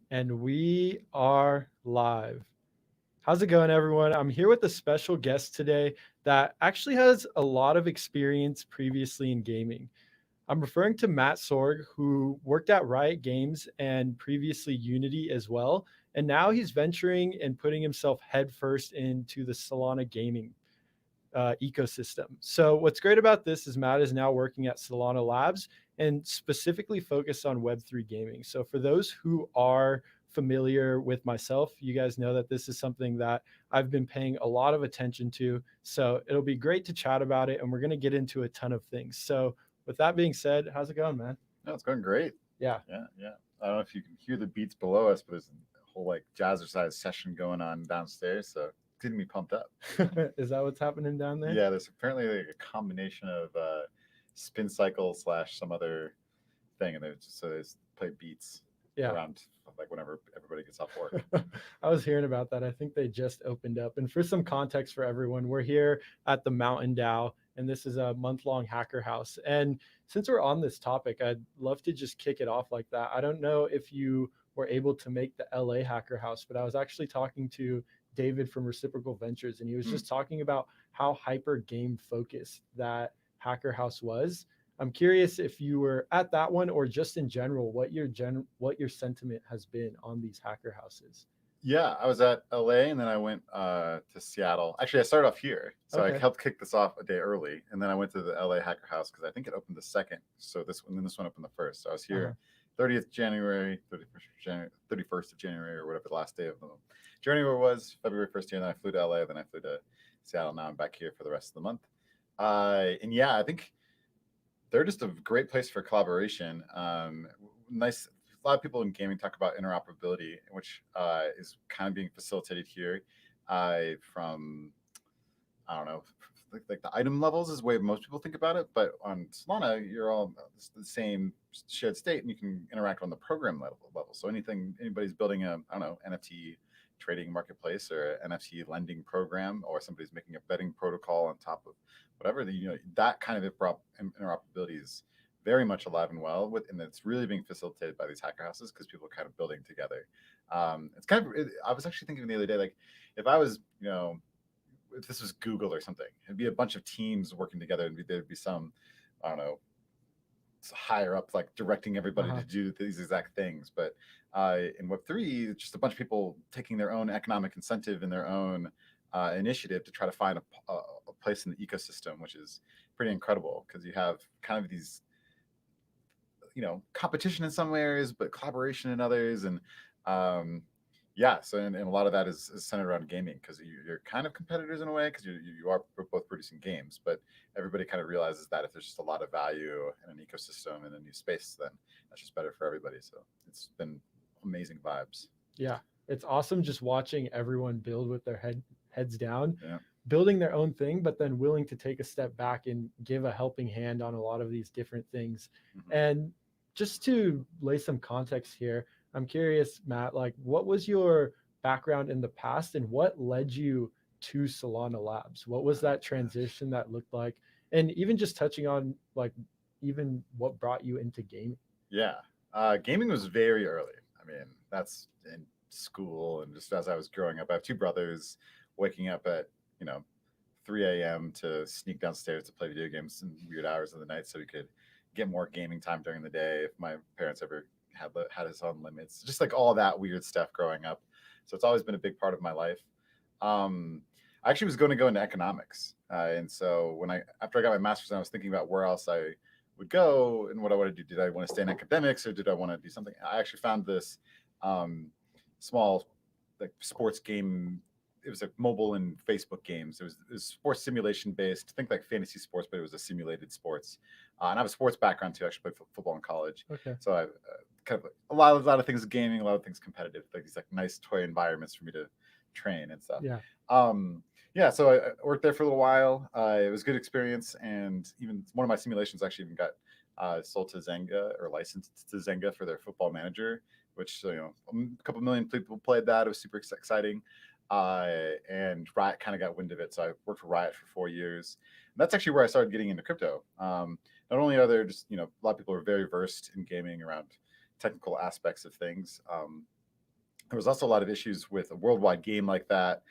And we are live. How's it going, everyone? I'm here with a special guest today that actually has a lot of experience previously in gaming. I'm referring to Matt Sorg, who worked at Riot Games and previously Unity as well. And now he's venturing and putting himself headfirst into the Solana gaming ecosystem. So what's great about this is Matt is now working at Solana Labs and specifically focused on Web3 gaming. So for those who are familiar with myself, you guys know that this is something that I've been paying a lot of attention to. So it'll be great to chat about it, and we're going to get into a ton of things. So with that being said, how's it going, man? No, it's going great. Yeah. Yeah. I don't know if you can hear the beats below us, but there's a whole like jazzercise session going on downstairs, so it's getting me pumped up. Is that what's happening down there? Yeah, there's apparently like a combination of spin cycle slash some other thing, and there's just so there's play beats Yeah. around like whenever everybody gets off work. I was hearing about that. I think they just opened up. And for some context for everyone, we're here at the Mountain Dow, and this is a month-long hacker house. And since we're on this topic, I'd love to just kick it off like that. I don't know if you were able to make the LA hacker house, but I was actually talking to David from Reciprocal Ventures, and he was Hmm. just talking about how hyper game focused that hacker house was. I'm curious if you were at that one or just in general, what your sentiment has been on these hacker houses. Yeah, I was at LA and then I went to Seattle. Actually, I started off here, so I Okay. helped kick this off a day early, and then I went to the LA Hacker House because I think it opened the second. So this one opened the first. So I was Uh-huh. here 30th January, 31st of January, or whatever the last day of the January was. February 1st here, and then I flew to LA, then I flew to Seattle. Now I'm back here for the rest of the month. And yeah, I think they're just a great place for collaboration. Nice. A lot of people in gaming talk about interoperability, which is kind of being facilitated here from I don't know, like the item levels is the way most people think about it. But on Solana, you're all the same shared state, and you can interact on the program level. So anybody's building a I don't know NFT trading marketplace or an NFT lending program, or somebody's making a betting protocol on top of whatever that kind of interoperability is very much alive and well with, and it's really being facilitated by these hacker houses because people are kind of building together. It's kind of I was actually thinking the other day, like if I was if this was Google or something, it'd be a bunch of teams working together, and there'd be some, I don't know, higher up like directing everybody Uh-huh. to do these exact things. But in Web3, it's just a bunch of people taking their own economic incentive and their own initiative to try to find a place in the ecosystem, which is pretty incredible because you have kind of these competition in some areas but collaboration in others, and um yeah, so and a lot of that is centered around gaming because you're kind of competitors in a way because you are both producing games, but everybody kind of realizes that if there's just a lot of value in an ecosystem in a new space, then that's just better for everybody. So it's been amazing vibes. Yeah. It's awesome just watching everyone build with their heads down, Yeah. building their own thing, but then willing to take a step back and give a helping hand on a lot of these different things. Hmm. And just to lay some context here, I'm curious, Matt, like what was your background in the past and what led you to Solana Labs? What was Oh that gosh. transition that looked like? And even just touching on like even what brought you into gaming. Yeah. Gaming was very early. I mean, that's in school and just as I was growing up. I have two brothers waking up at, you know, 3 a.m. to sneak downstairs to play video games in weird hours of the night so we could get more gaming time during the day if my parents ever had us on limits. Just like all that weird stuff growing up. So it's always been a big part of my life. I actually was going to go into economics. And so when after I got my master's, I was thinking about where else I would go and what I want to do. Did I want to stay in academics or did I want to do something? I actually found this small like sports game. It was like mobile and Facebook games. It was sports simulation based. Think like fantasy sports, but it was a simulated sports. And I have a sports background too. I actually played football in college, Okay. so I kind of a lot of things gaming, a lot of things competitive. Like these like nice toy environments for me to train and stuff. Yeah. Um, yeah, so I worked there for a little while. It was a good experience, and even one of my simulations actually even got sold to Zynga or licensed to Zynga for their Football Manager, which a couple million people played that. It was super exciting, and Riot kind of got wind of it, so I worked for Riot for 4 years. And that's actually where I started getting into crypto. Not only are there just a lot of people are very versed in gaming around technical aspects of things. There was also a lot of issues with a worldwide game like that.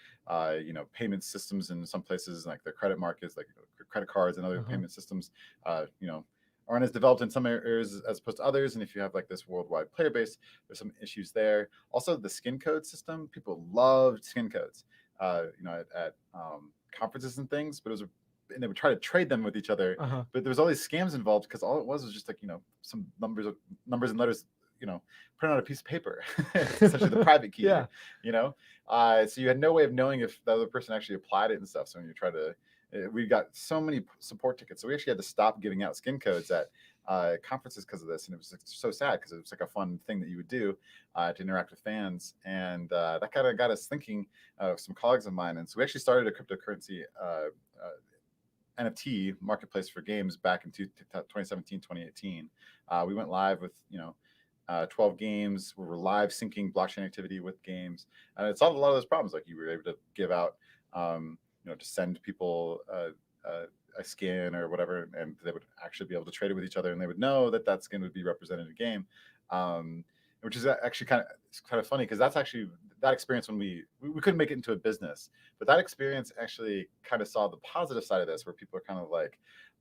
Payment systems in some places, like their credit markets, like credit cards and other Uh-huh. payment systems, aren't as developed in some areas as opposed to others. And if you have like this worldwide player base, there's some issues there. Also, the skin code system, people loved skin codes, at conferences and things, but and they would try to trade them with each other, Uh-huh. but there was all these scams involved because all it was just like some numbers and letters, printed on a piece of paper. It's essentially the private key, Yeah. you know. So you had no way of knowing if the other person actually applied it and stuff. So when you try to, we got so many support tickets, so we actually had to stop giving out skin codes at conferences because of this, and it was so sad because it was like a fun thing that you would do to interact with fans, and that kind of got us thinking. Some colleagues of mine, and so we actually started a cryptocurrency NFT marketplace for games back in 2017, 2018. We went live with 12 games. We were live syncing blockchain activity with games, and it solved a lot of those problems. Like you were able to give out, to send people a skin or whatever, and they would actually be able to trade it with each other, and they would know that that skin would be represented in a game. Which is actually kind of funny because that's actually that experience when we couldn't make it into a business, but that experience actually kind of saw the positive side of this, where people are kind of like,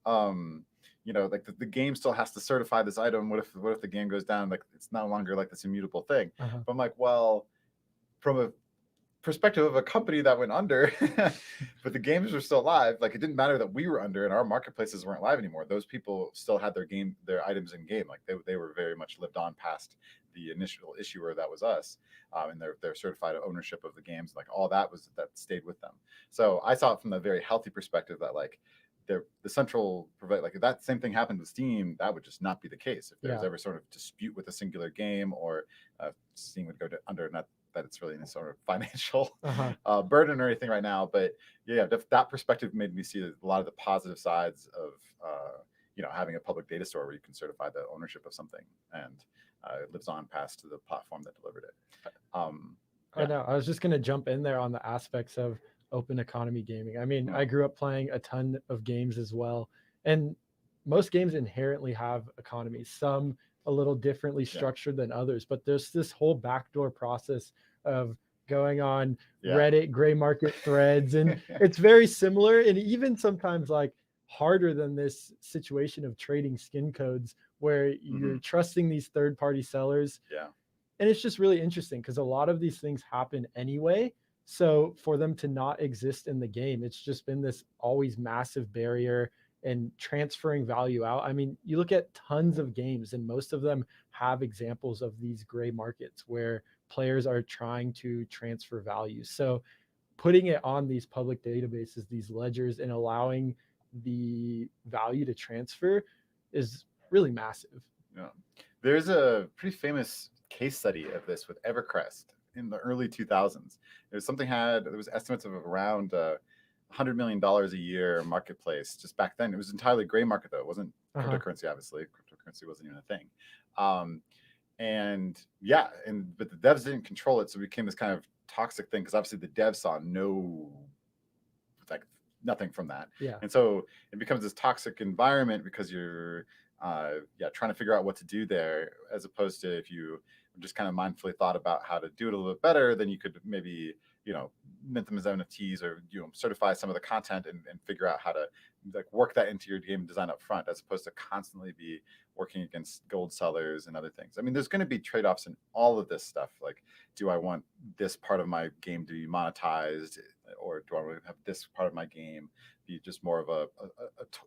like the game still has to certify this item. What if the game goes down? Like it's no longer like this immutable thing. Uh-huh. But I'm like, well, from a perspective of a company that went under, but the games were still live. Like it didn't matter that we were under and our marketplaces weren't live anymore. Those people still had their items in game. Like they were very much lived on past the initial issuer that was us, and their certified ownership of the games. Like all that stayed with them. So I saw it from a very healthy perspective that like the central provide, like if that same thing happened with Steam, that would just not be the case. If there's Yeah. ever sort of dispute with a singular game, or Steam would go under, not that it's really any sort of financial Uh-huh. burden or anything right now. But yeah, that perspective made me see a lot of the positive sides of having a public data store where you can certify the ownership of something, and it lives on past to the platform that delivered it. I Yeah. know. I was just gonna jump in there on the aspects of open economy gaming. I mean, Mm. I grew up playing a ton of games as well, and most games inherently have economies. Some a little differently Yeah. structured than others, but there's this whole backdoor process of going on Yeah. Reddit gray market threads, and it's very similar, and even sometimes like harder than this situation of trading skin codes where you're trusting these third party sellers. Yeah. And it's just really interesting because a lot of these things happen anyway. So for them to not exist in the game, it's just been this always massive barrier and transferring value out. I mean, you look at tons of games, and most of them have examples of these gray markets where players are trying to transfer value. So putting it on these public databases, these ledgers, and allowing the value to transfer is really massive. Yeah. There's a pretty famous case study of this with Evercrest in the early 2000s. There was estimates of around $100 million a year marketplace just back then. It was entirely gray market though. It wasn't Uh-huh. cryptocurrency, obviously. Cryptocurrency wasn't even a thing. And yeah, but the devs didn't control it, so it became this kind of toxic thing because obviously the devs saw like nothing from that. Yeah. And so it becomes this toxic environment because you're trying to figure out what to do there, as opposed to if you just kind of mindfully thought about how to do it a little bit better, then you could maybe mint them as NFTs, or certify some of the content and figure out how to like work that into your game design up front, as opposed to constantly be working against gold sellers and other things. I mean, there's going to be trade-offs in all of this stuff. Like, do I want this part of my game to be monetized, or do I want to have this part of my game be just more of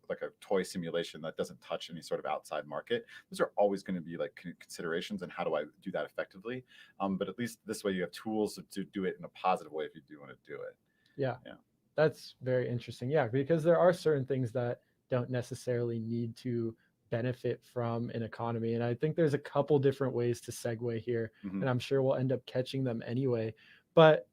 like a toy simulation that doesn't touch any sort of outside market? Those are always going to be like considerations, and how do I do that effectively? But at least this way you have tools to do it in a positive way if you do want to do it. Yeah. Yeah. That's very interesting. Yeah, because there are certain things that don't necessarily need to benefit from an economy. And I think there's a couple different ways to segue here, Mm-hmm. and I'm sure we'll end up catching them anyway. But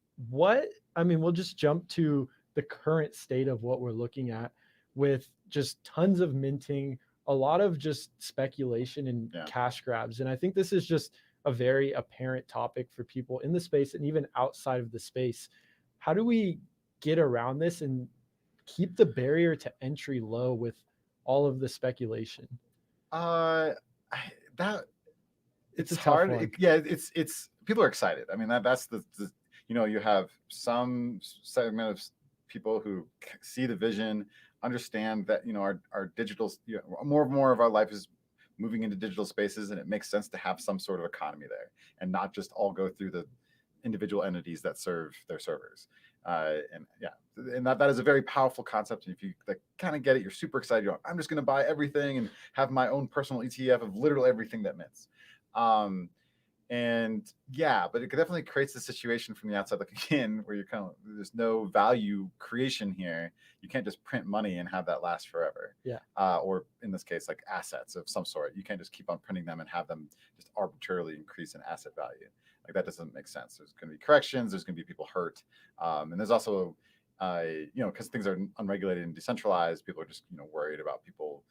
I mean, we'll just jump to the current state of what we're looking at with just tons of minting, a lot of just speculation and Yeah. cash grabs. And I think this is just a very apparent topic for people in the space and even outside of the space. How do we get around this and keep the barrier to entry low with all of the speculation? Uh, that It's it's a tough hard. one. Yeah, it's people are excited. I mean, that's the you have some segment of people who see the vision, understand that our digital, more and more of our life is moving into digital spaces, and it makes sense to have some sort of economy there and not just all go through the individual entities that serve their servers. And yeah, and that is a very powerful concept. And if you like kind of get it, you're super excited. You're like, I'm just going to buy everything and have my own personal ETF of literally everything that mints. Um, and yeah, but it definitely creates a situation from the outside looking in where you're kind of, there's no value creation here. You can't just print money and have that last forever. Yeah. Or in this case, like assets of some sort. You can't just keep on printing them and have them just arbitrarily increase in asset value. Like that doesn't make sense. There's going to be corrections. There's going to be people hurt, and there's also, because things are unregulated and decentralized, people are just worried about people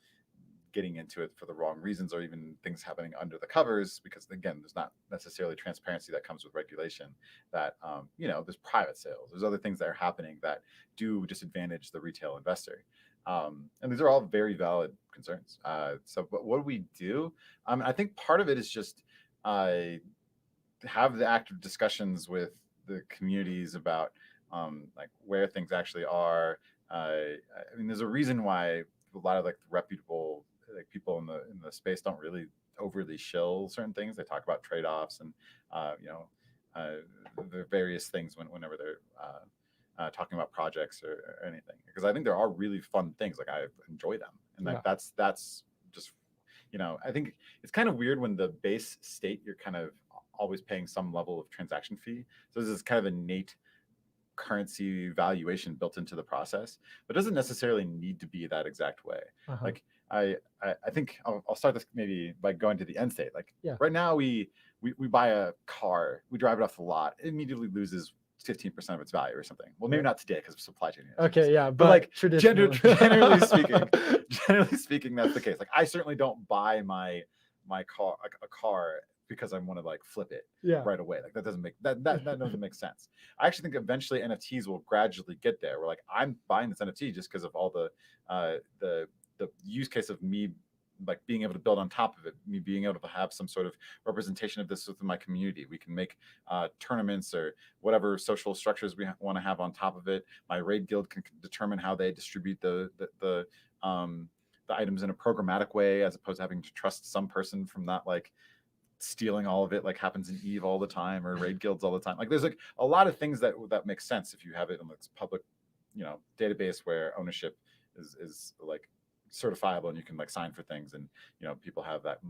getting into it for the wrong reasons, or even things happening under the covers, because again, there's not necessarily transparency that comes with regulation. That there's private sales, there's other things that are happening that do disadvantage the retail investor. And these are all very valid concerns. But what do we do? I think part of it is just have the active discussions with the communities about like where things actually are. I mean, there's a reason why a lot of like the reputable like people in the space don't really overly shill certain things. They talk about trade-offs and the various things whenever they're talking about projects or anything. Because I think there are really fun things. Like I enjoy them, and like Yeah. that's just I think it's kind of weird when the base state you're kind of always paying some level of transaction fee. So this is kind of innate currency valuation built into the process, but it doesn't necessarily need to be that exact way. Uh-huh. Like I think I'll start this maybe by going to the end state. Like Yeah. right now we buy a car, we drive it off the lot, it immediately loses 15% of its value or something. Well, maybe Yeah. not today because of supply chain issues. Okay, yeah, But like traditionally. generally speaking, that's the case. Like I certainly don't buy my car, a car, because I want to like flip it Yeah. right away. Like that doesn't make that doesn't make sense. I actually think eventually NFTs will gradually get there. Where like I'm buying this NFT just because of all the use case of me like being able to build on top of it, me being able to have some sort of representation of this within my community. We can make tournaments or whatever social structures we want to have on top of it. My raid guild can determine how they distribute the items in a programmatic way, as opposed to having to trust some person from not like stealing all of it, like happens in Eve all the time, or raid guilds all the time. Like there's like a lot of things that make sense if you have it in this public database where ownership is like certifiable, and you can like sign for things, and people have that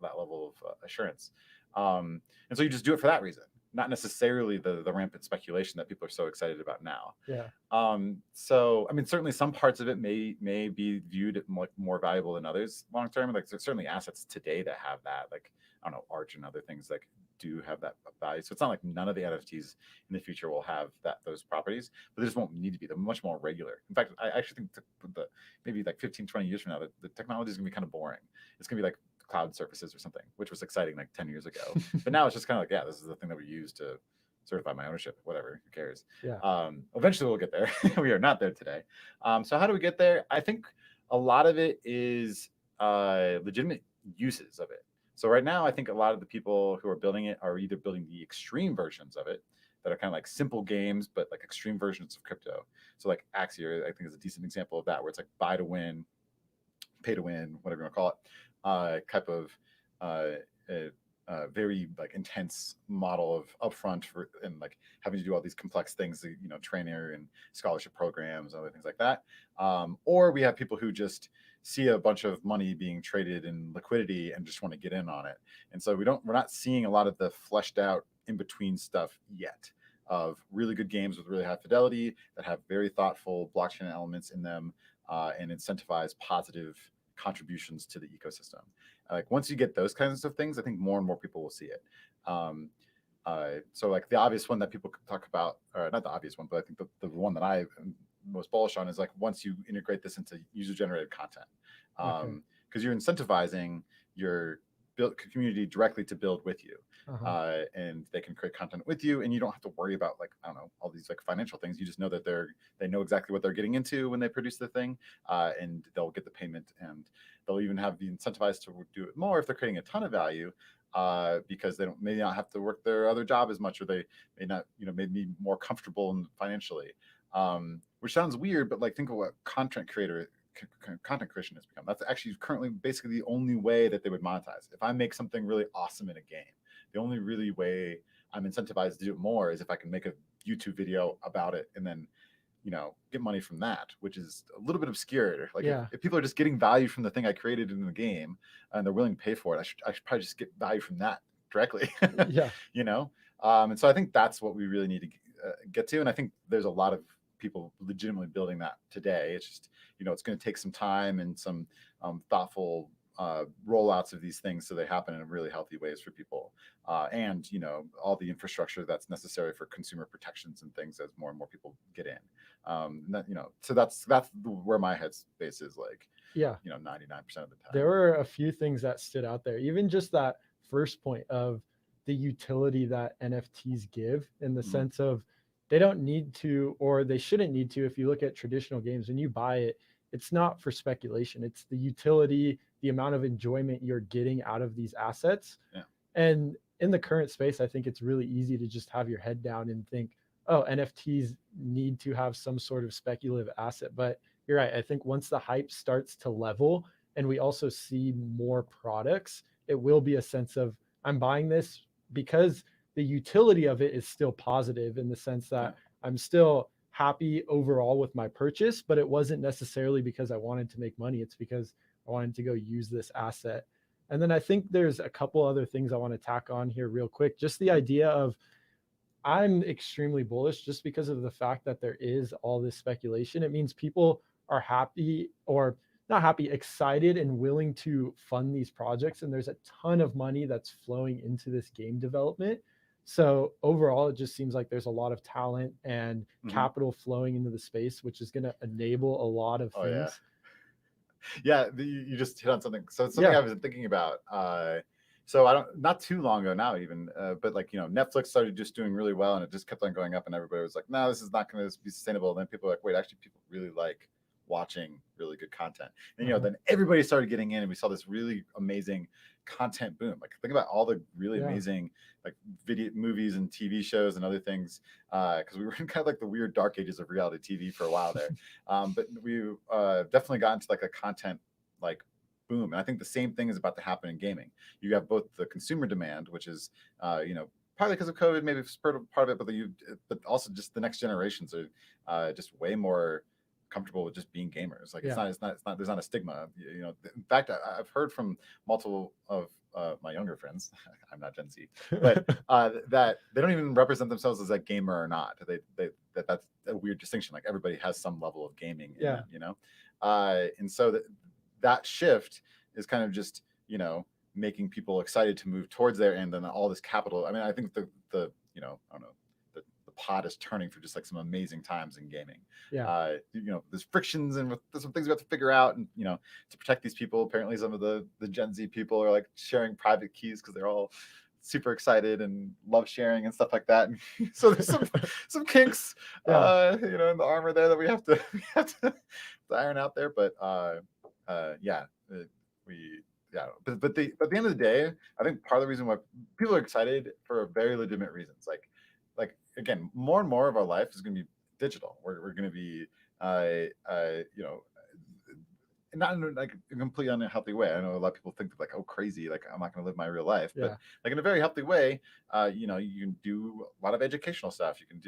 level of assurance. And so you just do it for that reason, not necessarily the rampant speculation that people are so excited about now. Yeah. So I mean, certainly some parts of it may be viewed like more valuable than others long term. Like there's certainly assets today that have that, like I don't know, Arch and other things like do have that value. So it's not like none of the NFTs in the future will have those properties, but they just won't need to be. They're much more regular. In fact, I actually think the maybe like 15, 20 years from now, the technology is gonna be kind of boring. It's gonna be like cloud services or something, which was exciting like 10 years ago. But now it's just kind of like, yeah, this is the thing that we use to certify my ownership, whatever, who cares? Yeah. Eventually we'll get there. We are not there today. So how do we get there? I think a lot of it is legitimate uses of it. So right now, I think a lot of the people who are building it are either building the extreme versions of it that are kind of like simple games, but like extreme versions of crypto. So like Axie, I think is a decent example of that, where it's like buy to win, pay to win, whatever you want to call it, type of very like intense model of upfront and like having to do all these complex things, trainer and scholarship programs, other things like that. Or we have people who just see a bunch of money being traded in liquidity and just want to get in on it. And so we're not seeing a lot of the fleshed out in between stuff yet of really good games with really high fidelity that have very thoughtful blockchain elements in them, and incentivize positive contributions to the ecosystem. Like once you get those kinds of things, I think more and more people will see it. So like the obvious one that people talk about, or not the obvious one, but I think the one that I am most bullish on is like once you integrate this into user generated content, because you're incentivizing your community directly to build with you. And they can create content with you, and you don't have to worry about like, I don't know, all these like financial things. You just know that they know exactly what they're getting into when they produce the thing, and they'll get the payment, and they'll even have the incentivized to do it more if they're creating a ton of value. because they don't may not have to work their other job as much, or they may not, may be more comfortable financially. Which sounds weird, but like think of what content creation has become. That's actually currently basically the only way that they would monetize. If I make something really awesome in a game, the only really way I'm incentivized to do it more is if I can make a YouTube video about it and then get money from that, which is a little bit obscure. Like Yeah. if people are just getting value from the thing I created in the game and they're willing to pay for it, I should probably just get value from that directly. Yeah. And so I think that's what we really need to get to. And I think there's a lot of people legitimately building that today. It's just, it's going to take some time and some thoughtful rollouts of these things so they happen in really healthy ways for people, and all the infrastructure that's necessary for consumer protections and things as more and more people get in. So that's where my headspace is, like, Yeah. 99% of the time. There were a few things that stood out there. Even just that first point of the utility that NFTs give, in the sense of they don't need to, or they shouldn't need to. If you look at traditional games, when you buy it, it's not for speculation. It's the utility, the amount of enjoyment you're getting out of these assets. Yeah. And in the current space, I think it's really easy to just have your head down and think, oh, NFTs need to have some sort of speculative asset. But you're right. I think once the hype starts to level and we also see more products, it will be a sense of, I'm buying this because the utility of it is still positive, in the sense that I'm still happy overall with my purchase, but it wasn't necessarily because I wanted to make money. It's because I wanted to go use this asset. And then I think there's a couple other things I want to tack on here real quick. Just the idea of, I'm extremely bullish just because of the fact that there is all this speculation. It means people are happy, or not happy, excited and willing to fund these projects. And there's a ton of money that's flowing into this game development. So overall, it just seems like there's a lot of talent and capital flowing into the space, which is going to enable a lot of things. You just hit on something. So it's something I've been thinking about. So not too long ago now, even, but like, Netflix started just doing really well and it just kept on going up and everybody was like, no, this is not going to be sustainable. And then people were like, wait, actually people really like watching really good content. And, then everybody started getting in and we saw this really amazing content boom. Like think about all the really amazing like video movies and TV shows and other things. Cause we were in kind of like the weird dark ages of reality TV for a while there. But we definitely got into like a content like boom. And I think the same thing is about to happen in gaming. You have both the consumer demand, which is, partly because of COVID, maybe part of it, but also just the next generations are just way more comfortable with just being gamers. Like it's not, there's not a stigma. In fact, I've heard from multiple of my younger friends, I'm not Gen Z, but that they don't even represent themselves as a gamer or not. That's a weird distinction. Like everybody has some level of gaming in it, and so that shift is kind of just, making people excited to move towards there. And then all this capital. I mean, I think the I don't know, the pot is turning for just like some amazing times in gaming. There's frictions and there's some things we have to figure out. And, to protect these people, apparently some of the Gen Z people are like sharing private keys because they're all super excited and love sharing and stuff like that. And so there's some kinks, in the armor there that we have to iron out there. But but at the end of the day, I think part of the reason why people are excited for very legitimate reasons, like again, more and more of our life is going to be digital. We're going to be, not in like a completely unhealthy way. I know a lot of people think like, oh, crazy, like I'm not going to live my real life, but like in a very healthy way. You can do a lot of educational stuff. You can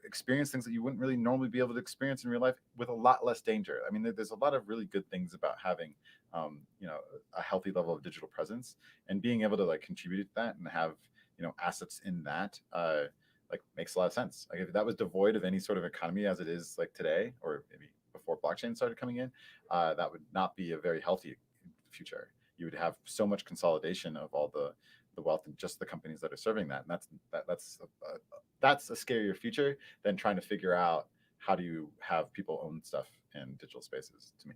experience things that you wouldn't really normally be able to experience in real life with a lot less danger. I mean, there's a lot of really good things about having, a healthy level of digital presence and being able to like contribute to that and have, assets in that, like makes a lot of sense. Like if that was devoid of any sort of economy as it is like today, or maybe before blockchain started coming in, that would not be a very healthy future. You would have so much consolidation of all the wealth and just the companies that are serving that, and that's a scarier future than trying to figure out how do you have people own stuff in digital spaces. To me,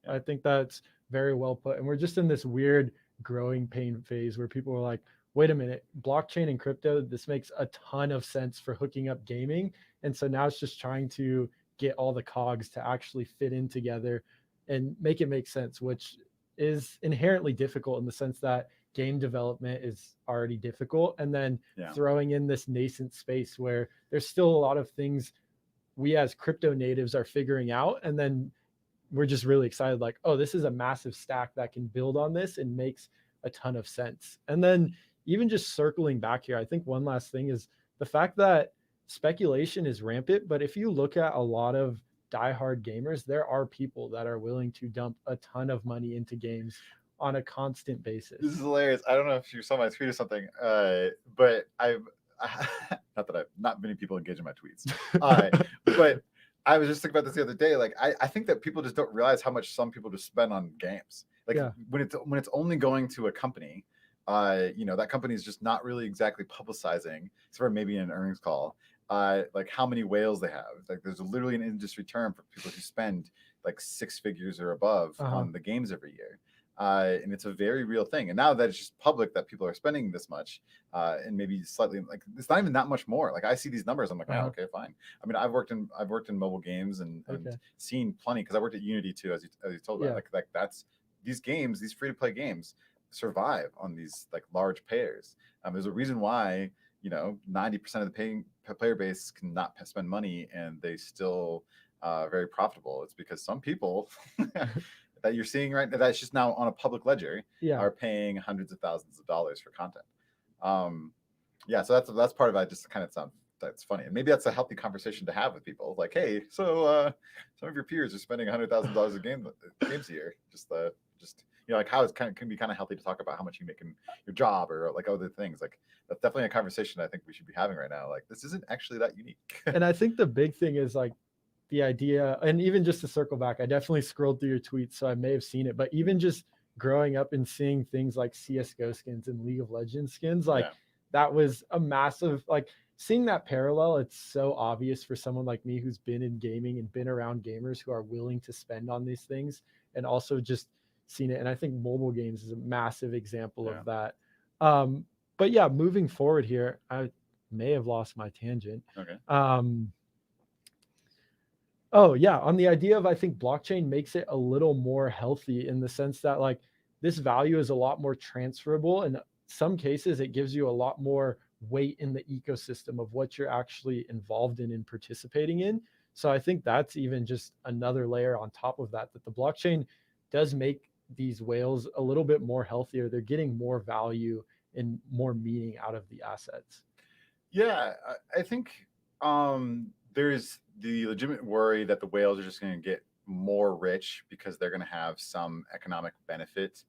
I think that's very well put. And we're just in this weird growing pain phase where people are like, wait a minute, blockchain and crypto, this makes a ton of sense for hooking up gaming. And so now it's just trying to get all the cogs to actually fit in together and make it make sense, which is inherently difficult in the sense that game development is already difficult, and then Yeah. throwing in this nascent space where there's still a lot of things we as crypto natives are figuring out, and then we're just really excited, like, oh, this is a massive stack that can build on this and makes a ton of sense. And then even just circling back here, I think one last thing is the fact that speculation is rampant, but if you look at a lot of diehard gamers, there are people that are willing to dump a ton of money into games on a constant This is basis. hilarious. I don't know if you saw my tweet or something, but I've not that I've not many people engage in my tweets, uh, but I was just thinking about this the other day. Like, I think that people just don't realize how much some people just spend on games. Like, Yeah. when it's only going to a company, that company is just not really exactly publicizing, except for maybe in an earnings call, like how many whales they have. Like, there's literally an industry term for people who spend like six figures or above Uh-huh. on the games every year. And it's a very real thing. And now that it's just public that people are spending this much, and maybe slightly, like, it's not even that much more. Like, I see these numbers, I'm like, man, Uh-huh. okay, fine. I mean, I've worked in mobile games and Okay. seen plenty, because I worked at Unity too, as you told about. Yeah. Like that's these games, these free to play games, survive on these like large payers. There's a reason why 90% of the paying player base cannot spend money, and they still very profitable. It's because some people that you're seeing right now, that's just now on a public ledger, Yeah. are paying hundreds of thousands of dollars for content. Um, yeah, so that's part of it. I just kind of sound that's funny, and maybe that's a healthy conversation to have with people. Like, hey, so some of your peers are spending $100,000 a games a year. Just like how it's can be kind of healthy to talk about how much you make in your job or like other things. Like, that's definitely a conversation I think we should be having right now. Like, this isn't actually that unique. And I think the big thing is like the idea, and even just to circle back, I definitely scrolled through your tweets, so I may have seen it, but even just growing up and seeing things like CSGO skins and League of Legends skins, like Yeah, that was a massive, like seeing that parallel, it's so obvious for someone like me who's been in gaming and been around gamers who are willing to spend on these things, and also just seen it. And I think mobile games is a massive example yeah. of that. Um, but yeah, moving forward here, I may have lost my tangent. Okay. Um, Oh, yeah, on the idea of, I think blockchain makes it a little more healthy in the sense that like this value is a lot more transferable. In some cases, it gives you a lot more weight in the ecosystem of what you're actually involved in and participating in. So I think that's even just another layer on top of that, that the blockchain does make these whales a little bit more healthier. They're getting more value and more meaning out of the assets. Yeah, I think there's the legitimate worry that the whales are just going to get more rich because they're going to have some economic benefit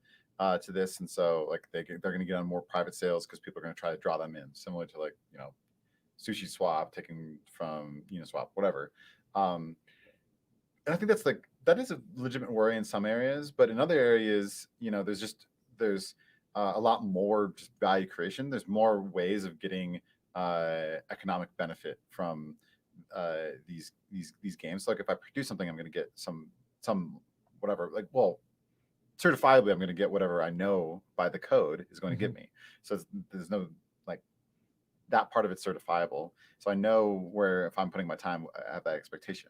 to this, and so like they're going to get on more private sales because people are going to try to draw them in, similar to like Sushi Swap taking from Uniswap, whatever. Um, and I think that is a legitimate worry in some areas, but in other areas, there's a lot more just value creation. There's more ways of getting economic benefit from these games. So, like, if I produce something, I'm going to get some whatever. Like, well, certifiably, I'm going to get whatever I know by the code is going to give Mhm. me. So there's no like that part of it's certifiable. So I know where if I'm putting my time, I have that expectation.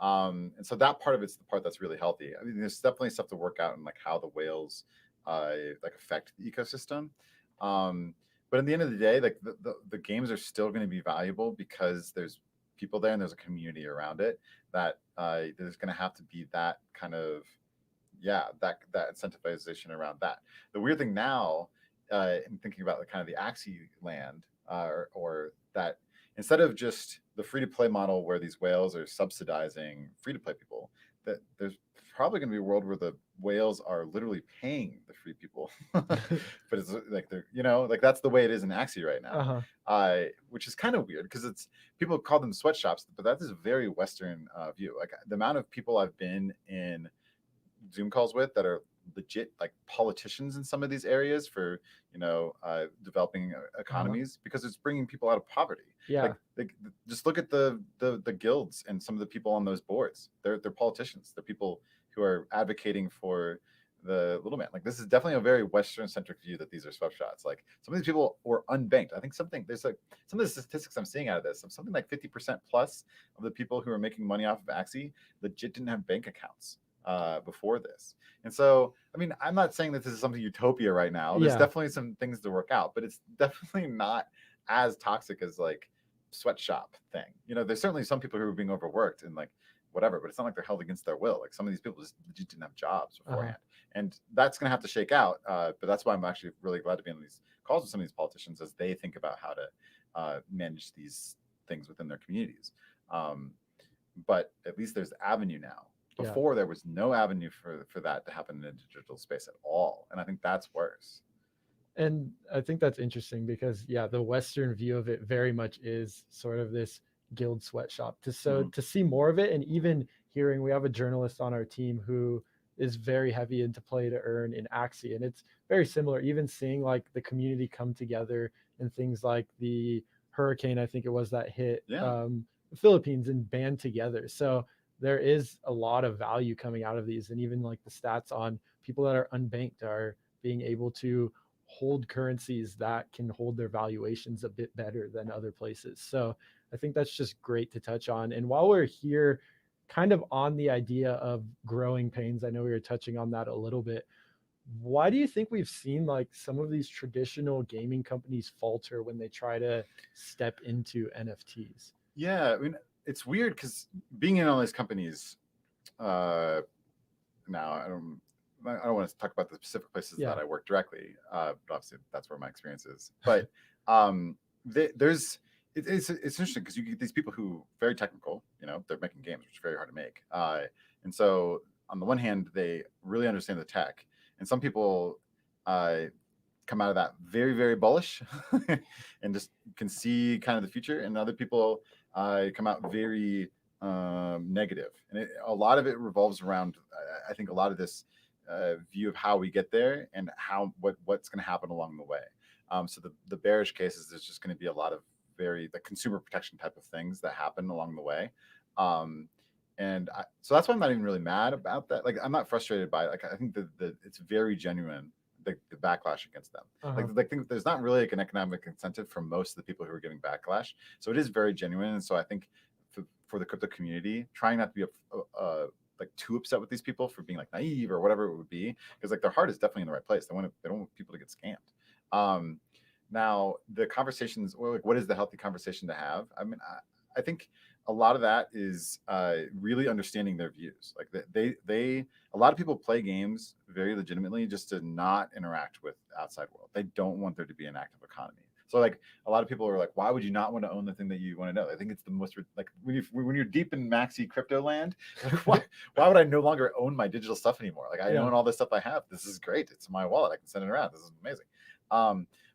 And so that part of it's the part that's really healthy. I mean, there's definitely stuff to work out in like how the whales like affect the ecosystem. Um, but at the end of the day, like the games are still going to be valuable because there's people there and there's a community around it that there's going to have to be that kind of that incentivization around that. The weird thing now, in thinking about the kind of the Axie land, or that instead of just the free to play model where these whales are subsidizing free to play people, that there's probably going to be a world where the whales are literally paying the free people, but it's like they're like that's the way it is in Axie right now, Uh-huh. which is kind of weird because it's people call them sweatshops, but that is a very Western view. Like the amount of people I've been in Zoom calls with that are legit like politicians in some of these areas for developing Uh-huh. economies because it's bringing people out of poverty. Yeah. Like just look at the guilds and some of the people on those boards. They're politicians. They're people who are advocating for the little man. Like this is definitely a very Western centric view that these are sweatshots. Like some of these people were unbanked. I think there's like some of the statistics I'm seeing out of this, something like 50% plus of the people who are making money off of Axie legit didn't have bank accounts. before this. And so, I mean, I'm not saying that this is something utopia right now. There's Yeah. definitely some things to work out, but it's definitely not as toxic as like sweatshop thing. You know, there's certainly some people who are being overworked and like whatever, but it's not like they're held against their will. Like some of these people just legit didn't have jobs Uh-huh. beforehand, and that's going to have to shake out. But that's why I'm actually really glad to be on these calls with some of these politicians as they think about how to manage these things within their communities. Um, but at least there's avenue now. Yeah. Before there was no avenue for that to happen in the digital space at all, and I think that's worse. And I think that's interesting because yeah, the Western view of it very much is sort of this guild sweatshop. Mm-hmm. To see more of it, and even hearing, we have a journalist on our team who is very heavy into play to earn in Axie, and it's very similar. Even seeing like the community come together and things like the hurricane, I think it was that hit Yeah. the Philippines and band together. So there is a lot of value coming out of these, and even like the stats on people that are unbanked are being able to hold currencies that can hold their valuations a bit better than other places. So I think that's just great to touch on. And while we're here, kind of on the idea of growing pains, I know we were touching on that a little bit. Why do you think we've seen like some of these traditional gaming companies falter when they try to step into NFTs? Yeah, I mean, it's weird because being in all these companies, uh, now I don't want to talk about the specific places Yeah. that I work directly, but obviously that's where my experience is. But um, there's it's interesting because you get these people who very technical, you know, they're making games which is very hard to make, and so on the one hand they really understand the tech, and some people uh, come out of that very bullish and just can see kind of the future, and other people come out very negative, and a lot of it revolves around I think a lot of this view of how we get there and how what's going to happen along the way. So the bearish cases there's just going to be a lot of very the consumer protection type of things that happen along the way. um, so that's why I'm not even really mad about that. Like I'm not frustrated by it. Like I think the it's very genuine, the backlash against them. Uh-huh. Like think there's not really like an economic incentive for most of the people who are giving backlash. So it is very genuine. And so I think for the crypto community, trying not to be like too upset with these people for being like naive or whatever it would be, because like their heart is definitely in the right place. They don't want people to get scammed. Now the conversations, or like what is the healthy conversation to have? I mean, I think a lot of that is really understanding their views. Like they a lot of people play games very legitimately just to not interact with the outside world. They don't want there to be an active economy. So like a lot of people are like, why would you not want to own the thing that you want to know? I think it's the most like when you're deep in maxi crypto land, like why would I no longer own my digital stuff anymore? Like I Yeah. own all this stuff I have. This is great. It's my wallet. I can send it around. This is amazing.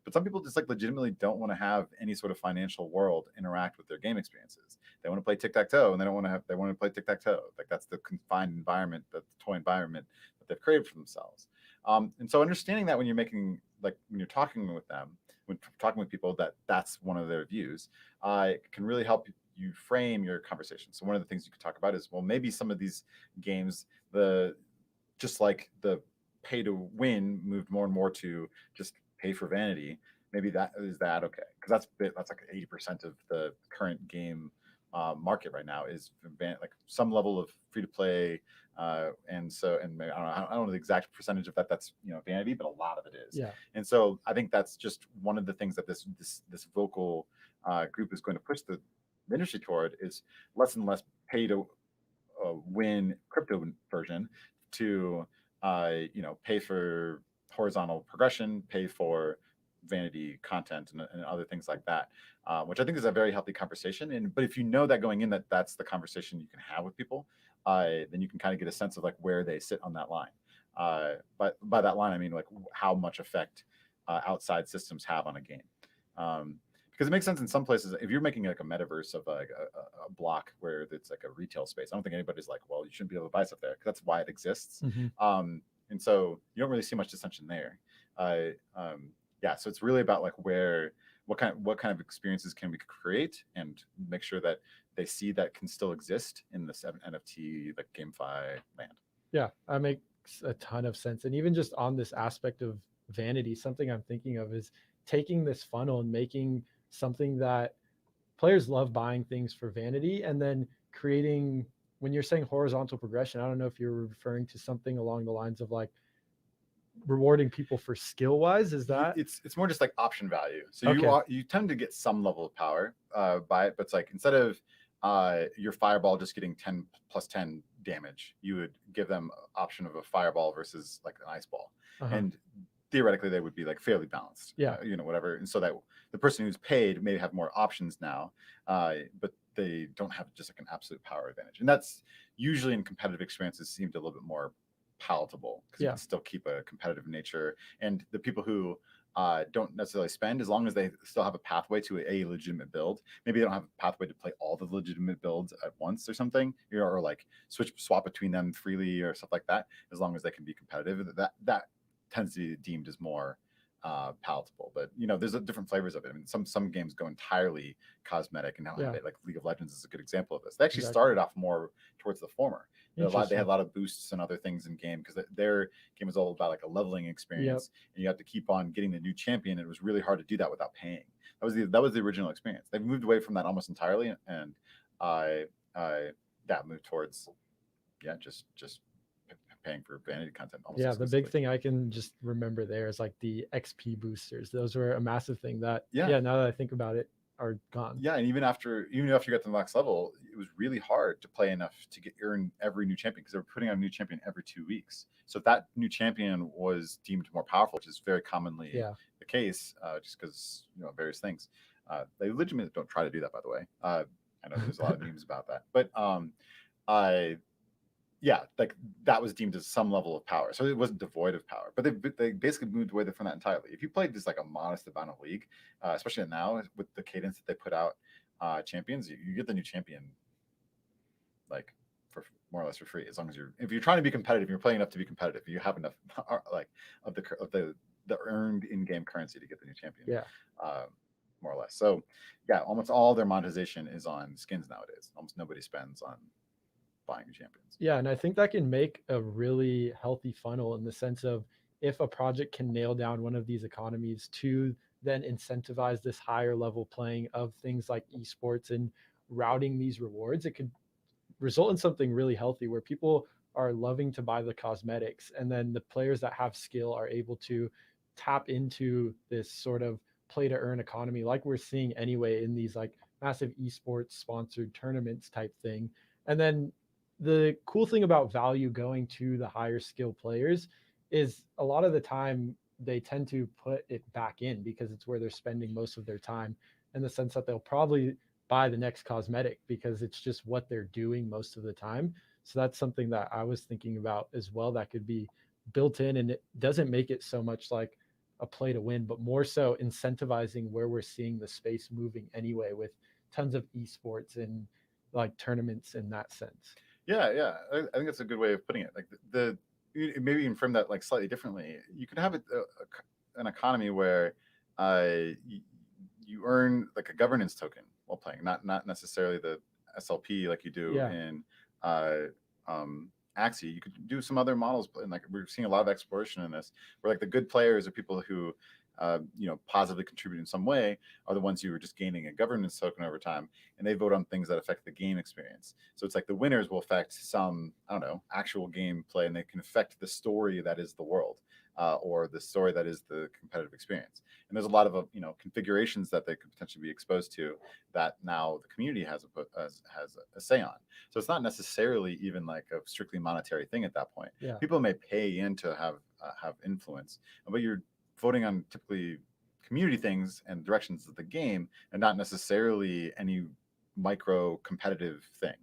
But some people just like legitimately don't want to have any sort of financial world interact with their game experiences. They want to play tic tac toe, and they want to play tic tac toe. Like that's the confined environment, the toy environment that they've created for themselves. And so understanding that when you're making like when you're talking with them, when talking with people, that that's one of their views, can really help you frame your conversation. So one of the things you could talk about is, well, maybe some of these games, the just like the pay to win moved more and more to just pay for vanity. Maybe that is that okay? Because that's like 80% of the current game market right now is like some level of free to play, and so and maybe, I don't know the exact percentage of that that's vanity, but a lot of it is. Yeah. And so I think that's just one of the things that this vocal group is going to push the industry toward is less and less pay to win crypto version to pay for horizontal progression, pay for vanity content and other things like that, which I think is a very healthy conversation. And but if you know that going in that that's the conversation you can have with people, then you can kind of get a sense of like where they sit on that line. But by that line, I mean like how much effect outside systems have on a game. Because it makes sense in some places. If you're making like a metaverse of like a block where it's like a retail space, I don't think anybody's like, well, you shouldn't be able to buy stuff there. That's why it exists. Mm-hmm. And so you don't really see much dissension there. Uh, yeah, so it's really about like what kind of experiences can we create and make sure that they see that can still exist in this NFT like GameFi land. Yeah, that makes a ton of sense. And even just on this aspect of vanity, something I'm thinking of is taking this funnel and making something that players love buying things for vanity and then creating when you're saying horizontal progression, I don't know if you're referring to something along the lines of like rewarding people for skill wise. Is that It's more just like option value. So okay? you tend to get some level of power by it, but it's like instead of your fireball just getting 10 plus 10 damage, you would give them option of a fireball versus like an ice ball, Uh-huh. and theoretically they would be like fairly balanced, Yeah. whatever. And so that the person who's paid may have more options now, but they don't have just like an absolute power advantage, and that's usually in competitive experiences seemed a little bit more palatable because you Yeah. can still keep a competitive nature, and the people who don't necessarily spend, as long as they still have a pathway to a legitimate build. Maybe they don't have a pathway to play all the legitimate builds at once or something, or like swap between them freely or stuff like that. As long as they can be competitive, that tends to be deemed as more palatable. But there's different flavors of it. I mean, some games go entirely cosmetic and now have Yeah. it. Like League of Legends is a good example of this. They actually Exactly. started off more towards the former. They had Interesting. a lot of boosts and other things in game because their game is all about like a leveling Yep. experience, and you have to keep on getting the new champion. It was really hard to do that without paying. That was the original experience. They've moved away from that almost entirely, and I yeah, moved towards just paying for vanity content almost Yeah, the big exclusively. thing I can just remember there is like the XP boosters. Those were a massive thing that, Yeah, yeah, now that I think about it, are gone. yeah, and even after you got to the next level, it was really hard to play enough to earn every new champion because they were putting out a new champion every 2 weeks. So if that new champion was deemed more powerful, which is very commonly Yeah. the case, just because various things. They legitimately don't try to do that, by the way. I know there's a lot of memes about that, but I yeah, like that was deemed as some level of power. So it wasn't devoid of power, but they basically moved away from that entirely. If you played just like a modest amount of League, especially now with the cadence that they put out champions, you get the new champion like for more or less for free, as long as if you're trying to be competitive, you're playing enough to be competitive. You have enough like of the earned in-game currency to get the new champion, Yeah. uh, more or less. So yeah, almost all their monetization is on skins nowadays. Almost nobody spends on buying new champions. Yeah, and I think that can make a really healthy funnel in the sense of if a project can nail down one of these economies to then incentivize this higher level playing of things like esports and routing these rewards, it could result in something really healthy where people are loving to buy the cosmetics and then the players that have skill are able to tap into this sort of play to earn economy like we're seeing anyway in these like massive esports sponsored tournaments type thing. And then the cool thing about value going to the higher skill players is a lot of the time they tend to put it back in because it's where they're spending most of their time, in the sense that they'll probably buy the next cosmetic because it's just what they're doing most of the time. So that's something that I was thinking about as well that could be built in, and it doesn't make it so much like a play to win, but more so incentivizing where we're seeing the space moving anyway with tons of esports and like tournaments in that sense. Yeah, yeah. I think that's a good way of putting it. Like maybe even frame that like slightly differently. You could have an economy where you, you earn like a governance token while playing, not necessarily the SLP like you do Yeah. in Axie. You could do some other models, and like we're seeing a lot of exploration in this, where like the good players are people who positively contribute in some way are the ones who are just gaining a governance token over time, and they vote on things that affect the game experience. So it's like the winners will affect some, I don't know, actual gameplay, and they can affect the story that is the world, or the story that is the competitive experience. And there's a lot of configurations that they could potentially be exposed to that now the community has a say on. So it's not necessarily even like a strictly monetary thing at that point. Yeah. People may pay in to have influence, but you're voting on typically community things and directions of the game, and not necessarily any micro competitive thing.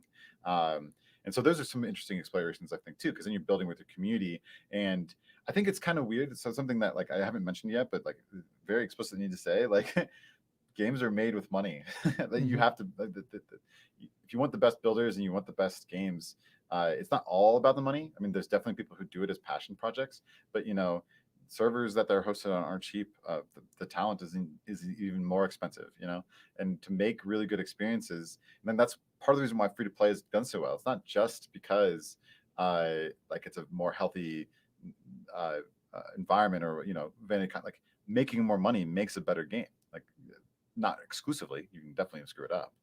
And so those are some interesting explorations, I think, too, because then you're building with your community. And I think it's kind of weird. So something that like I haven't mentioned yet, but like very explicitly need to say, like games are made with money. That you Mm-hmm. have to, if you want the best builders and you want the best games, it's not all about the money. I mean, there's definitely people who do it as passion projects, but servers that they're hosted on aren't cheap. The talent is even more expensive, and to make really good experiences. And then that's part of the reason why free to play has done so well. It's not just because like it's a more healthy uh, environment, or like making more money makes a better game. Like not exclusively, you can definitely screw it up.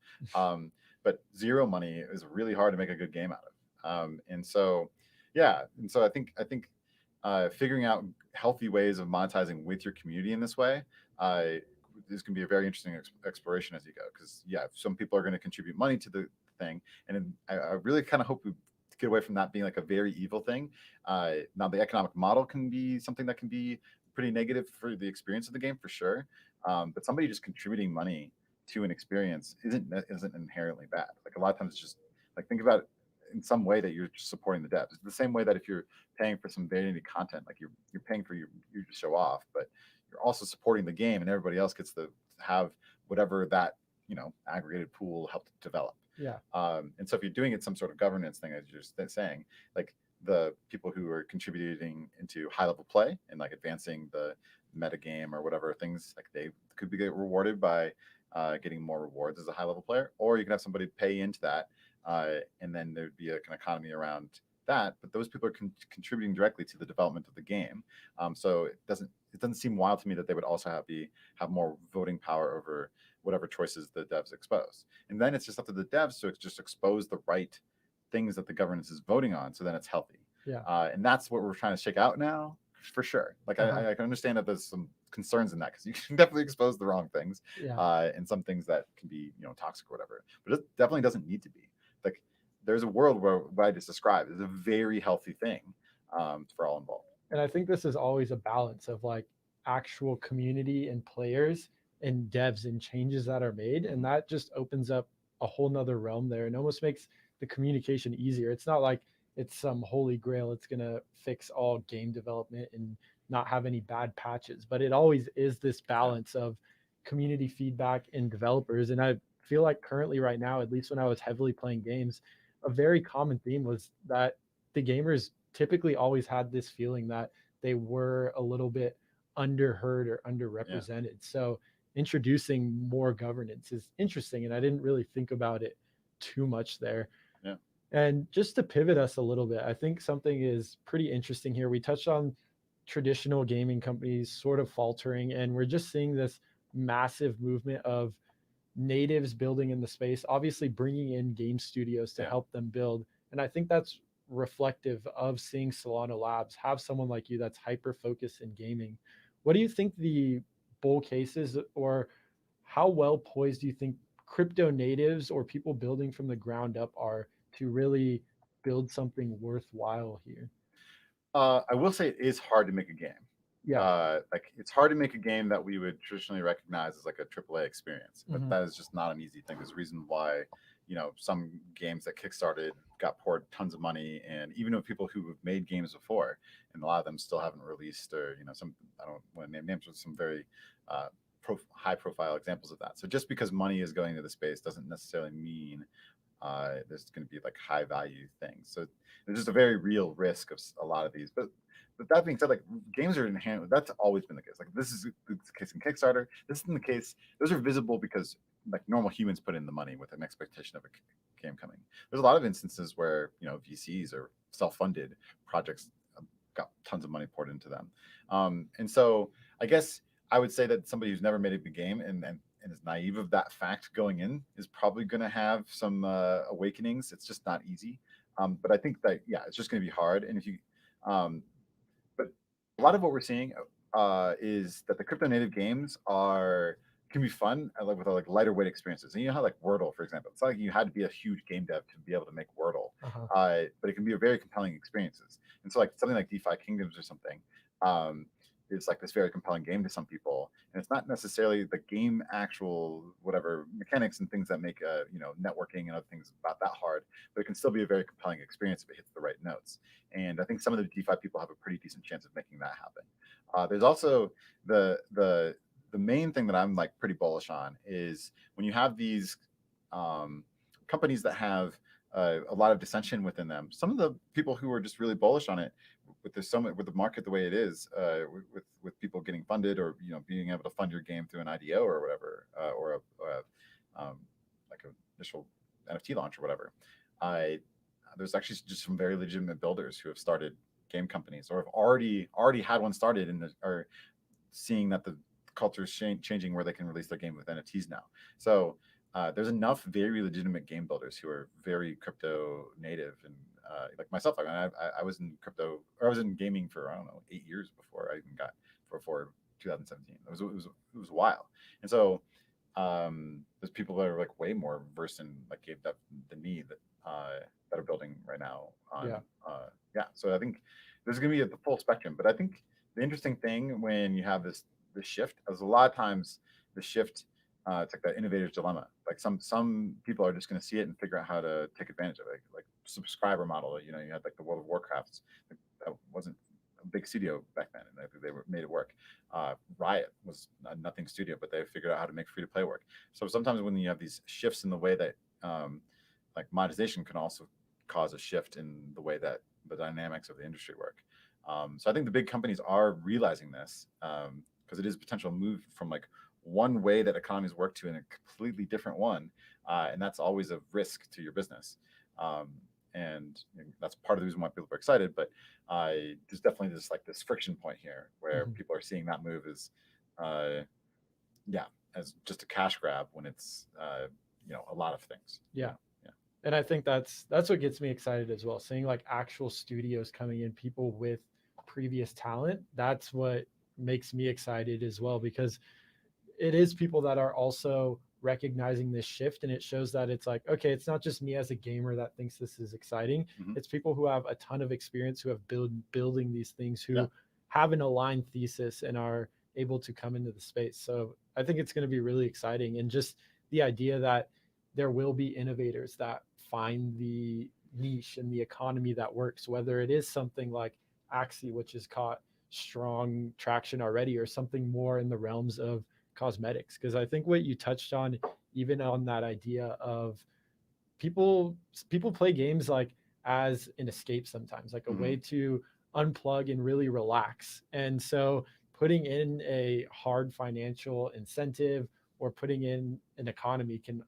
But zero money is really hard to make a good game out of. And so, yeah, and so I think figuring out healthy ways of monetizing with your community in this way uh, this can be a very interesting exploration as you go. Because yeah, some people are going to contribute money to the thing, and then I really kind of hope we get away from that being like a very evil thing. Now the economic model can be something that can be pretty negative for the experience of the game for sure. But somebody just contributing money to an experience isn't inherently bad. Like a lot of times, it's just like think about it in some way that you're just supporting the devs. It's the same way that if you're paying for some vanity content, like you're paying for you to show off, but you're also supporting the game, and everybody else gets to have whatever that aggregated pool helped develop. Yeah. And so if you're doing it some sort of governance thing, as you're saying, like the people who are contributing into high level play and like advancing the meta game or whatever things, like they could be get rewarded by getting more rewards as a high level player, or you can have somebody pay into that, and then there'd be like an economy around that. But those people are contributing directly to the development of the game, so it doesn't seem wild to me that they would also have more voting power over whatever choices the devs expose. And then it's just up to the devs to just expose the right things that the governance is voting on, so then it's healthy. Yeah. And that's what we're trying to shake out now, for sure. Like Uh-huh. I can understand that there's some concerns in that because you can definitely expose the wrong things, Yeah. and some things that can be toxic or whatever. But it definitely doesn't need to be. Like there's a world where what I just described is a very healthy thing, for all involved. And I think this is always a balance of like actual community and players and devs and changes that are made. And that just opens up a whole nother realm there and almost makes the communication easier. It's not like it's some holy grail, it's going to fix all game development and not have any bad patches, but it always is this Yeah, balance of community feedback and developers. And I feel like currently, right now, at least when I was heavily playing games, a very common theme was that the gamers typically always had this feeling that they were a little bit underheard or yeah, underrepresented. So introducing more governance is interesting, and I didn't really think about it too much there. yeah, And just to pivot us a little bit, I think something is pretty interesting here. We touched on traditional gaming companies sort of faltering, and we're just seeing this massive movement of natives building in the space, obviously bringing in game studios to yeah. help them build. And I think that's reflective of seeing Solana Labs have someone like you that's hyper focused in gaming. What do you think the bull case is, or how well poised do you think crypto natives or people building from the ground up are to really build something worthwhile here? I will say it is hard to make a game. Yeah. Like it's hard to make a game that we would traditionally recognize as like a AAA experience, but Hmm. that is just not an easy thing. There's a reason why some games that kickstarted got poured tons of money, and even with people who have made games before, and a lot of them still haven't released, or some I don't want to name names, but some very uh, high profile examples of that. So just because money is going to the space doesn't necessarily mean there's going to be like high value things. So there's just a very real risk of a lot of these. But that being said, like games are inherently, that's always been the case. Like this is the case in Kickstarter. This isn't the case. Those are visible because like normal humans put in the money with an expectation of a game coming. There's a lot of instances where VCs or self-funded projects got tons of money poured into them, and so I guess I would say that somebody who's never made a big game and is naive of that fact going in is probably going to have some awakenings. It's just not easy. But I think that yeah, it's just going to be hard. And if you, but a lot of what we're seeing is that the crypto native games can be fun like with like lighter weight experiences. And you know how like Wordle, for example, it's not like you had to be a huge game dev to be able to make Wordle, Uh-huh. but it can be a very compelling experiences. And so like something like DeFi Kingdoms or something. Um, is like this very compelling game to some people, and it's not necessarily the game actual whatever mechanics and things that make networking and other things about that hard, but it can still be a very compelling experience if it hits the right notes. And I think some of the DeFi people have a pretty decent chance of making that happen. There's also the main thing that I'm like pretty bullish on is when you have these companies that have a lot of dissension within them. Some of the people who are just really bullish on it, with the market the way it is, with people getting funded or being able to fund your game through an IDO or whatever, like an initial NFT launch or whatever. I There's actually just some very legitimate builders who have started game companies or have already had one started and are seeing that the culture is changing where they can release their game with NFTs now. So there's enough very legitimate game builders who are very crypto native and like myself, I was in crypto, or I was in gaming for, I don't know, 8 years before I even got before 2017. It was a while. And so there's people that are like way more versed in like game dev than me that are building right now on Yeah. yeah. So I think there's going to be the full spectrum. But I think the interesting thing when you have this shift is a lot of times the shift, it's like the innovator's dilemma. Like some people are just going to see it and figure out how to take advantage of it. Like subscriber model. You know, you had like the World of Warcrafts. That wasn't a big studio back then, and made it work. Riot was a nothing studio, but they figured out how to make free to play work. So sometimes when you have these shifts in the way that like monetization can also cause a shift in the way that the dynamics of the industry work. So I think the big companies are realizing this, because it is a potential move from like one way that economies work to in a completely different one, and that's always a risk to your business. Um, and that's part of the reason why people are excited. But there's definitely this friction point here where Mhm. people are seeing that move as uh, yeah, as just a cash grab when it's a lot of things. Yeah. Yeah. And I think that's what gets me excited as well. Seeing like actual studios coming in, people with previous talent, that's what makes me excited as well, because it is people that are also recognizing this shift, and it shows that it's like, okay, it's not just me as a gamer that thinks this is exciting. Hmm. It's people who have a ton of experience, who have building these things, Yeah. who have an aligned thesis and are able to come into the space. So I think it's going to be really exciting, and just the idea that there will be innovators that find the niche and the economy that works, whether it is something like Axie, which has caught strong traction already, or something more in the realms of cosmetics. Because I think what you touched on, even on that idea of people people play games like as an escape sometimes, like a Hmm. way to unplug and really relax. And so putting in a hard financial incentive or putting in an economy can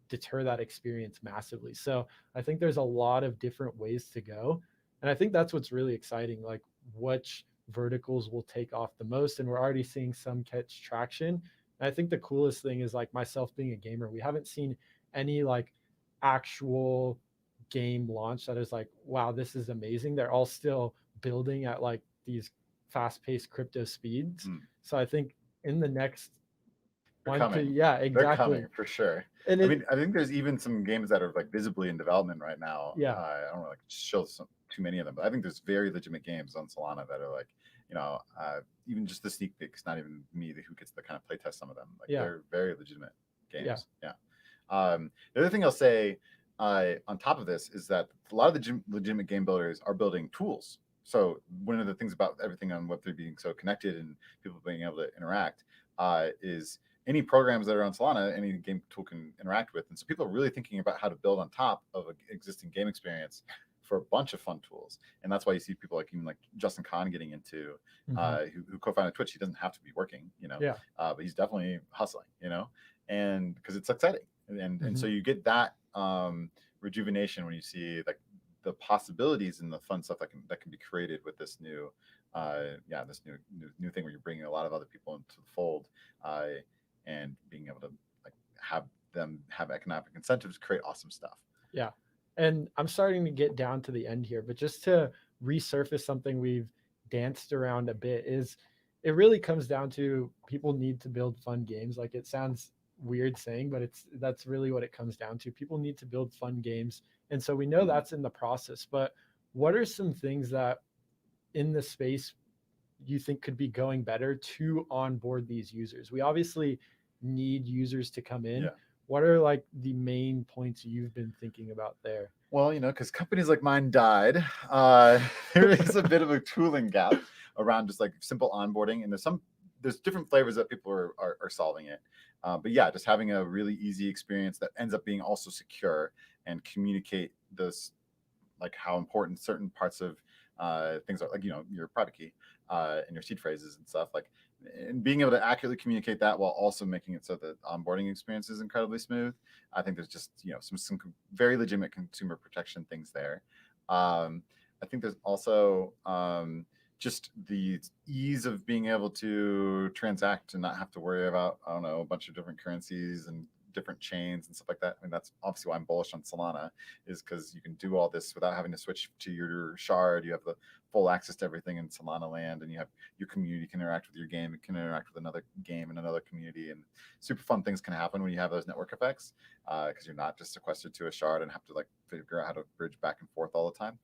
deter that experience massively. So I think there's a lot of different ways to go. And I think that's what's really exciting, like which verticals will take off the most. And we're already seeing some catch traction. And I think the coolest thing is, like myself being a gamer, we haven't seen any like actual game launch that is like, wow, this is amazing. They're all still building at like these fast-paced crypto speeds. Mm. So I think in the next They're one to, coming. yeah, They're exactly. coming for sure. And I it, mean, I think there's even some games that are like visibly in development right now. yeah, I don't want to show too many of them, but I think there's very legitimate games on Solana that are like, even just the sneak peeks. Not even me who gets to kind of play test some of them. Like yeah, they're very legitimate yeah, games. Yeah. The other thing I'll say on top of this is that a lot of the legitimate game builders are building tools. So one of the things about everything on Web3 being so connected and people being able to interact is any programs that are on Solana, any game tool can interact with. And so people are really thinking about how to build on top of an existing game experience for a bunch of fun tools. And that's why you see people like even like Justin Kahn getting into, mm-hmm. who co-founded Twitch. He doesn't have to be working, Yeah, but he's definitely hustling, and because it's exciting. And mm-hmm. so you get that rejuvenation when you see like the possibilities and the fun stuff that can be created with this new this new thing where you're bringing a lot of other people into the fold, and being able to like have them have economic incentives to create awesome stuff. Yeah. And I'm starting to get down to the end here, but just to resurface something we've danced around a bit, is it really comes down to people need to build fun games. Like it sounds weird saying, but that's really what it comes down to. People need to build fun games. And so we know Mhm. that's in the process, but what are some things that in the space you think could be going better to onboard these users? We obviously need users to come in. Yeah. What are like the main points you've been thinking about there? Well, because companies like mine died, there is a bit of a tooling gap around just like simple onboarding, and there's different flavors that people are solving it. But yeah, just having a really easy experience that ends up being also secure and communicate this, like how important certain parts of things are, like your private key and your seed phrases and stuff, like, and being able to accurately communicate that while also making it so that onboarding experience is incredibly smooth. I think there's just some very legitimate consumer protection things there. I think there's also just the ease of being able to transact and not have to worry about, I don't know, a bunch of different currencies and different chains and stuff like that. I mean, that's obviously why I'm bullish on Solana, is because you can do all this without having to switch to your shard. You have the full access to everything in Solana land, and you have your community can interact with your game. It can interact with another game in another community, and super fun things can happen when you have those network effects, because you're not just sequestered to a shard and have to like figure out how to bridge back and forth all the time.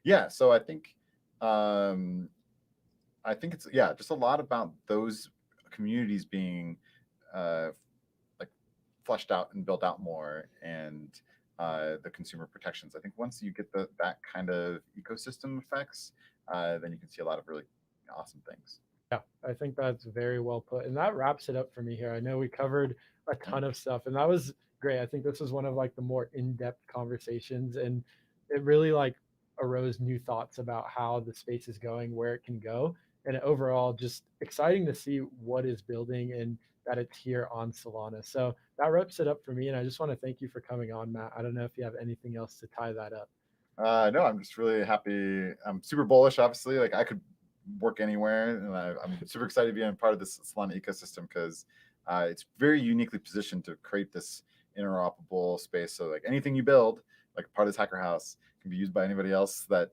Yeah, so I think it's just a lot about those communities being uh, like fleshed out and built out more, and the consumer protections. I think once you get that kind of ecosystem effects, then you can see a lot of really awesome things. Yeah, I think that's very well put. And that wraps it up for me here. I know we covered a Yeah, ton of stuff and that was great. I think this was one of like the more in-depth conversations and it really like arose new thoughts about how the space is going, where it can go. And overall, just exciting to see what is building and that it's here on Solana. So that wraps it up for me. And I just want to thank you for coming on, Matt. I don't know if you have anything else to tie that up. no, I'm just really happy. I'm super bullish. Obviously, like I could work anywhere, and I'm super excited to be a part of this Solana ecosystem because it's very uniquely positioned to create this interoperable space. So like anything you build, like part of this hacker house, can be used by anybody else that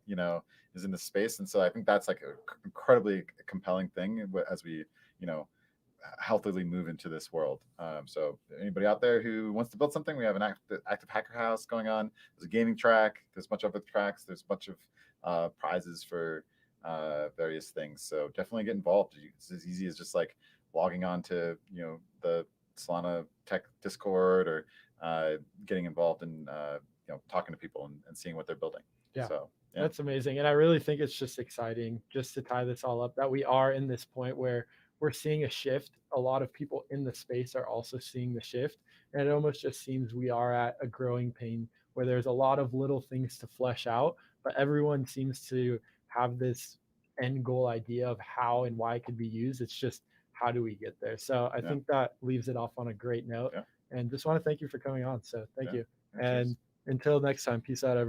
is in this space. And so I think that's like an incredibly compelling thing as we you know healthily move into this world. So anybody out there who wants to build something, we have an active hacker house going on. There's a gaming track. There's a bunch of other tracks. There's a bunch of prizes for various things. So definitely get involved. It's as easy as just like logging on to the Solana Tech Discord or getting involved in talking to people and seeing what they're building. Yeah. So yeah, That's amazing. And I really think it's just exciting just to tie this all up that we are in this point where we're seeing a shift. A lot of people in the space are also seeing the shift. And it almost just seems we are at a growing pain where there's a lot of little things to flesh out, but everyone seems to have this end goal idea of how and why it could be used. It's just how do we get there? So I yeah, think that leaves it off on a great note. yeah, And just want to thank you for coming on. So thank yeah. you. Yeah, cheers. And until next time, peace out, everyone.